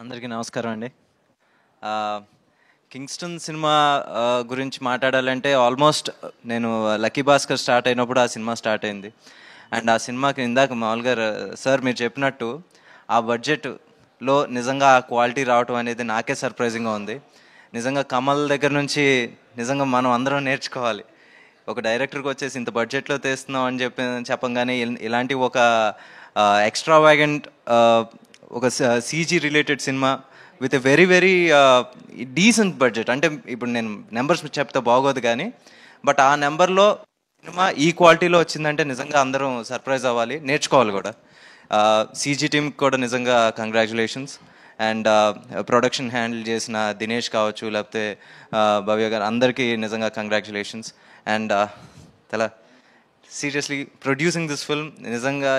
అందరికీ నమస్కారం అండి. కింగ్స్టన్ సినిమా గురించి మాట్లాడాలంటే ఆల్మోస్ట్ నేను లక్కీ భాస్కర్ స్టార్ట్ అయినప్పుడు ఆ సినిమా స్టార్ట్ అయింది. అండ్ ఆ సినిమాకి ఇందాక మామూలుగా సార్ మీరు చెప్పినట్టు ఆ బడ్జెట్లో నిజంగా ఆ క్వాలిటీ రావటం అనేది నాకే సర్ప్రైజింగ్గా ఉంది. నిజంగా కమల్ దగ్గర నుంచి నిజంగా మనం అందరం నేర్చుకోవాలి. ఒక డైరెక్టర్కి వచ్చేసి ఇంత బడ్జెట్లో తీస్తున్నాం అని చెప్పంగానే ఇలాంటి ఒక ఎక్స్ట్రా వ్యాగెంట్ ఒక CG related cinema with a very very decent budget. అంటే ఇప్పుడు నేను నెంబర్స్ చెప్తే బాగోదు కానీ బట్ ఆ నెంబర్లో సినిమా ఈ క్వాలిటీలో వచ్చిందంటే నిజంగా అందరం సర్ప్రైజ్ అవ్వాలి, నేర్చుకోవాలి కూడా. సీజీ టీమ్కి కూడా నిజంగా కంగ్రాచులేషన్స్. అండ్ ప్రొడక్షన్ హ్యాండిల్ చేసిన దినేష్ కావచ్చు, లేకపోతే భవ్య గారు, అందరికీ నిజంగా కంగ్రాచులేషన్స్. అండ్ తెలా seriously producing this film, nizanga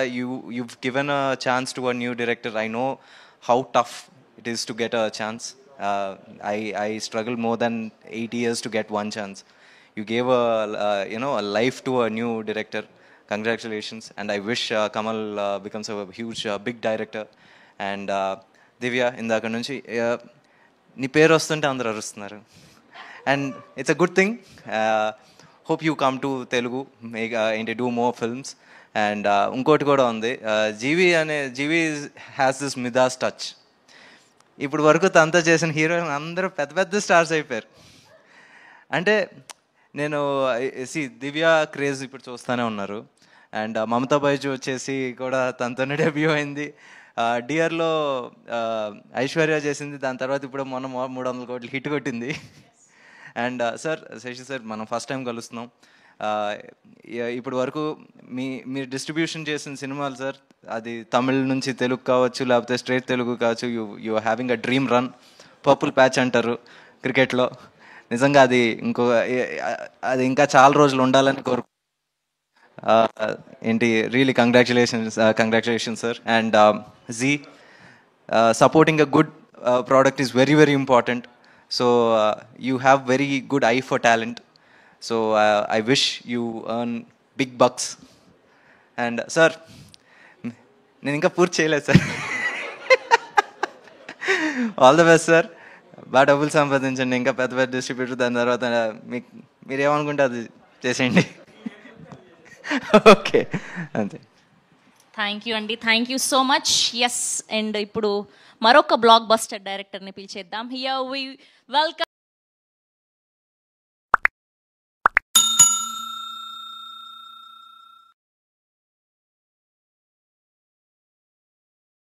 you've given a chance to a new director. I know how tough it is to get a chance. I struggled more than 8 years to get one chance. You gave a life to a new director. Congratulations. And I wish Kamal becomes a huge big director. And Divya, indaka nunchi నీ పేరు వస్తుంటే అందరూ అరుస్తున్నారు. And it's a good thing. Hope you come to Telugu, make ఏంటి do more films. And ఇంకోటి కూడా ఉంది, జీవి has this మిదాస్ touch. ఇప్పుడు వరకు తనతో చేసిన హీరోయిన్ అందరూ పెద్ద పెద్ద స్టార్స్ అయిపోయారు. అంటే నేను దివ్య క్రేజ్ ఇప్పుడు చూస్తూనే ఉన్నారు. అండ్ మమతా బైజు వచ్చేసి కూడా తనతోనే డెబ్యూ అయింది. డియర్లో ఐశ్వర్య చేసింది, దాని తర్వాత ఇప్పుడు మొన్న 300 కోట్లు హిట్ కొట్టింది. అండ్ సార్, శశి సార్, మనం ఫస్ట్ టైం కలుస్తున్నాం. ఇప్పటి వరకు మీరు డిస్ట్రిబ్యూషన్ చేసిన సినిమాలు సార్, అది తమిళ్ నుంచి తెలుగు కావచ్చు, లేకపోతే స్ట్రేట్ తెలుగు కావచ్చు, you having a dream run. Purple patch అంటారు క్రికెట్లో. నిజంగా అది ఇంకా చాలా రోజులు ఉండాలని కోరుకు ఏంటి రియలీ కంగ్రాచులేషన్స్ సార్. అండ్ జీ, supporting a good product is very very important. So you have very good eye for talent. So I wish you earn big bucks. And sir, నేను ఇంకా పూర్తి చేయలేదు sir. All the best sir. బాగా డబ్బులు సంపాదించండి, ఇంకా పెద్ద పెద్ద డిస్ట్రిబ్యూటర్. దాని తర్వాత మీరు ఏమనుకుంటే అది చేసేయండి. ఓకే, అంతే. థ్యాంక్ యూ అండి, thank you so much. Yes, and ఇప్పుడు మరొక బ్లాక్ బస్టర్ డైరెక్టర్ని పిలిచేద్దాం. Here we welcome